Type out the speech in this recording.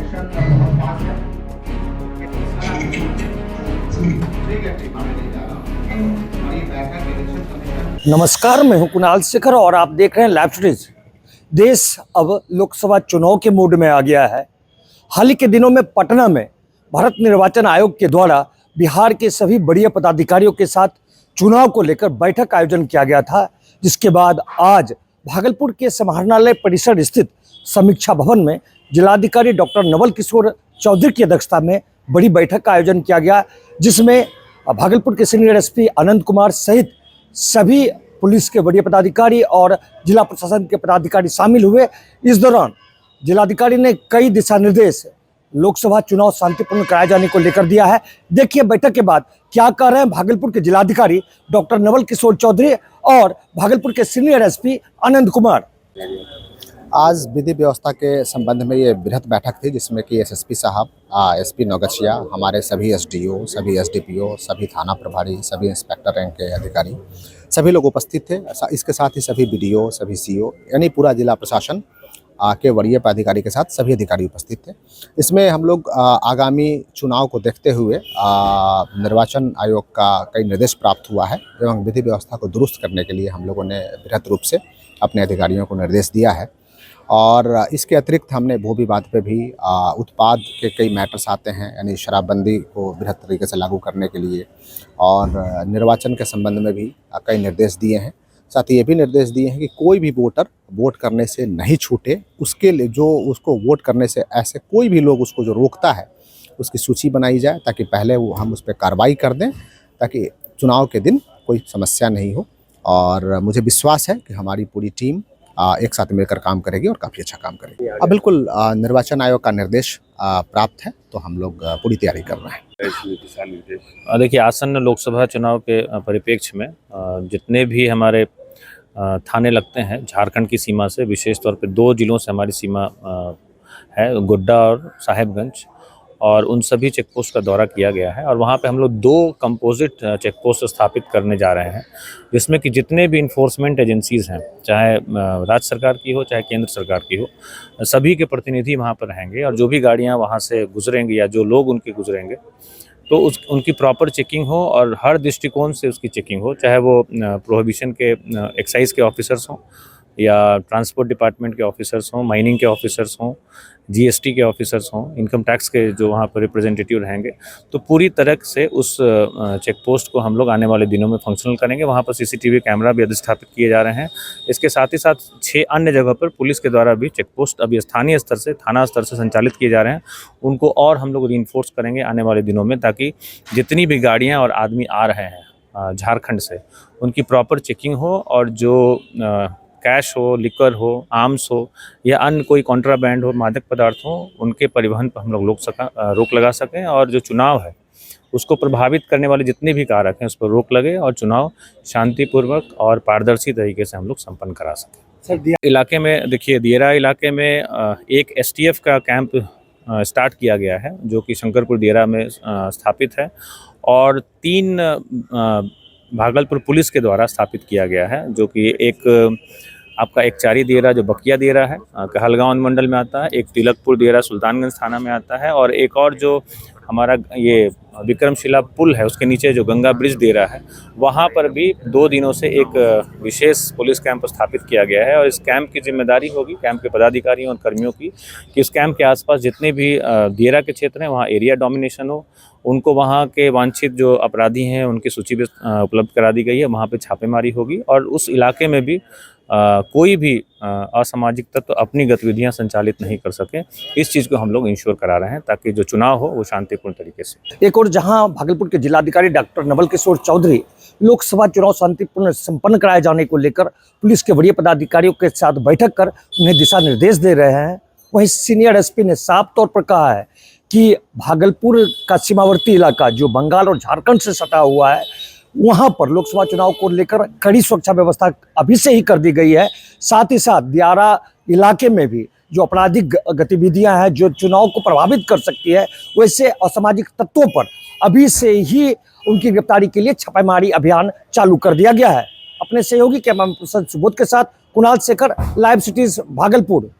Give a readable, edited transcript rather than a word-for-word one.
Election बहुत पास है। ठीक है, ठीक है, मैं नहीं जा रहा हूँ। और ये बैठक इलेक्शन कमीशन। नमस्कार, मैं हूं कुणाल शेखर और आप देख रहे हैं लाइव स्टोरीज। देश अब लोकसभा चुनाव के मूड में आ गया है। हाल ही के दिनों में पटना में भारत निर्वाचन आयोग के द्वारा बिहार के सभी बड़े पदाधिकारियों के साथ चुनाव को लेकर बैठक का आयोजन किया गया था, जिसके बाद आज भागलपुर के समाहरणालय परिसर स्थित समीक्षा भवन में जिलाधिकारी डॉक्टर नवल किशोर चौधरी की अध्यक्षता में बड़ी बैठक का आयोजन किया गया, जिसमें भागलपुर के सीनियर एसपी आनंद कुमार सहित सभी पुलिस के बड़े पदाधिकारी और जिला प्रशासन के पदाधिकारी शामिल हुए। इस दौरान जिलाधिकारी ने कई दिशा निर्देश लोकसभा चुनाव शांतिपूर्ण कराए जाने को लेकर दिया है। देखिए बैठक के बाद क्या कह रहे हैं भागलपुर के जिलाधिकारी डॉक्टर नवल किशोर चौधरी और भागलपुर के सीनियर एसपी आनंद कुमार। आज विधि व्यवस्था के संबंध में ये बृहद बैठक थी, जिसमें कि एसएसपी साहब, एसपी नौगछिया, हमारे सभी एसडीओ, सभी एसडीपीओ, सभी थाना प्रभारी, सभी इंस्पेक्टर रैंक के अधिकारी, सभी लोग उपस्थित थे। इसके साथ ही सभी बीडीओ, सभी सीओ, यानी पूरा जिला प्रशासन के वरीय पदाधिकारी के साथ सभी अधिकारी उपस्थित थे। इसमें हम लोग आगामी चुनाव को देखते हुए निर्वाचन आयोग का कई निर्देश प्राप्त हुआ है एवं विधि व्यवस्था को दुरुस्त करने के लिए हम लोगों ने बृहद रूप से अपने अधिकारियों को निर्देश दिया है। और इसके अतिरिक्त हमने भू विवाद पे भी उत्पाद के कई मैटर्स आते हैं, यानी शराबबंदी को बृहद तरीके से लागू करने के लिए, और निर्वाचन के संबंध में भी कई निर्देश दिए हैं। साथ ही ये भी निर्देश दिए हैं कि कोई भी वोटर वोट करने से नहीं छूटे, उसके लिए जो उसको वोट करने से ऐसे कोई भी लोग उसको जो रोकता है उसकी सूची बनाई जाए, ताकि पहले वो हम उस पर कार्रवाई कर दें, ताकि चुनाव के दिन कोई समस्या नहीं हो। और मुझे विश्वास है कि हमारी पूरी टीम एक साथ मिलकर काम करेगी और काफ़ी अच्छा काम करेगी। बिल्कुल, निर्वाचन आयोग का निर्देश प्राप्त है, तो हम लोग पूरी तैयारी कर रहे हैं। देखिए, आसन्न लोकसभा चुनाव के परिप्रेक्ष्य में जितने भी हमारे थाने लगते हैं झारखंड की सीमा से, विशेष तौर पे 2 जिलों से हमारी सीमा है, गोड्डा और साहेबगंज, और उन सभी चेक पोस्ट का दौरा किया गया है। और वहाँ पे हम लोग 2 कंपोजिट चेक पोस्ट स्थापित करने जा रहे हैं, जिसमें कि जितने भी इन्फोर्समेंट एजेंसीज़ हैं, चाहे राज्य सरकार की हो चाहे केंद्र सरकार की हो, सभी के प्रतिनिधि वहाँ पर रहेंगे। और जो भी गाड़ियाँ वहाँ से गुजरेंगी या जो लोग उनके गुजरेंगे, तो उनकी प्रॉपर चेकिंग हो और हर दृष्टिकोण से उसकी चेकिंग हो, चाहे वो प्रोहिबिशन के एक्साइज के ऑफिसर्स हों या ट्रांसपोर्ट डिपार्टमेंट के ऑफिसर्स हों, माइनिंग के ऑफिसर्स हों, जीएसटी के ऑफिसर्स हों, इनकम टैक्स के जो वहाँ पर रिप्रेजेंटेटिव रहेंगे। तो पूरी तरह से उस चेक पोस्ट को हम लोग आने वाले दिनों में फंक्शनल करेंगे। वहाँ पर सीसीटीवी कैमरा भी अधिष्ठापित किए जा रहे हैं। इसके साथ ही साथ 6 अन्य जगह पर पुलिस के द्वारा भी चेक पोस्ट अभी स्थानीय स्तर से, थाना स्तर से संचालित किए जा रहे हैं। उनको और हम लोग रीइंफोर्स करेंगे आने वाले दिनों में, ताकि जितनी भी गाड़ियाँ और आदमी आ रहे हैं झारखंड से, उनकी प्रॉपर चेकिंग हो, और जो कैश हो, लिकर हो, आर्म्स हो या अन्य कोई कॉन्ट्राबैंड हो, मादक पदार्थ हो, उनके परिवहन पर हम लोग रोक लगा सकें। और जो चुनाव है उसको प्रभावित करने वाले जितने भी कारक हैं उस पर रोक लगे और चुनाव शांतिपूर्वक और पारदर्शी तरीके से हम लोग संपन्न करा सकें। इलाके में देखिए, दियरा इलाके में एक एसटीएफ का कैंप स्टार्ट किया गया है, जो कि शंकरपुर दियरा में स्थापित है, और 3 भागलपुर पुलिस के द्वारा स्थापित किया गया है, जो कि एक आपका एक चारी दियरा जो बकिया दियरा है, कहलगांव मंडल में आता है, एक तिलकपुर दियरा सुल्तानगंज थाना में आता है, और एक और जो हमारा ये विक्रमशिला पुल है उसके नीचे जो गंगा ब्रिज दियरा है, वहाँ पर भी 2 दिनों से एक विशेष पुलिस कैंप स्थापित किया गया है। और इस कैंप की जिम्मेदारी होगी कैंप के पदाधिकारियों और कर्मियों की, कि उस कैंप के आसपास जितने भी दियरा के क्षेत्र हैं वहाँ एरिया डोमिनेशन हो, उनको वहाँ के वांछित जो अपराधी हैं उनकी सूची भी उपलब्ध करा दी गई है। वहाँ पे छापेमारी होगी और उस इलाके में भी कोई भी असामाजिक तत्व अपनी गतिविधियां संचालित नहीं कर सके। इस चीज़ को हम लोग इंश्योर करा रहे हैं, ताकि जो चुनाव हो वो शांतिपूर्ण तरीके से। एक और जहां भागलपुर के जिलाधिकारी डॉक्टर नवल किशोर चौधरी लोकसभा चुनाव शांतिपूर्ण संपन्न कराए जाने को लेकर पुलिस के वरीय पदाधिकारियों के साथ बैठक कर उन्हें दिशा निर्देश दे रहे हैं, वहीं सीनियर एसपी ने साफ तौर पर कहा है कि भागलपुर का सीमावर्ती इलाका जो बंगाल और झारखंड से सटा हुआ है, वहां पर लोकसभा चुनाव को लेकर कड़ी सुरक्षा व्यवस्था अभी से ही कर दी गई है। साथ ही साथ दियारा इलाके में भी जो आपराधिक गतिविधियां हैं जो चुनाव को प्रभावित कर सकती है, वैसे असामाजिक तत्वों पर अभी से ही उनकी गिरफ्तारी के लिए छापेमारी अभियान चालू कर दिया गया है। अपने सहयोगी कैमरामैन प्रसन्न सुबोध के साथ कुणाल शेखर, लाइव सिटीज भागलपुर।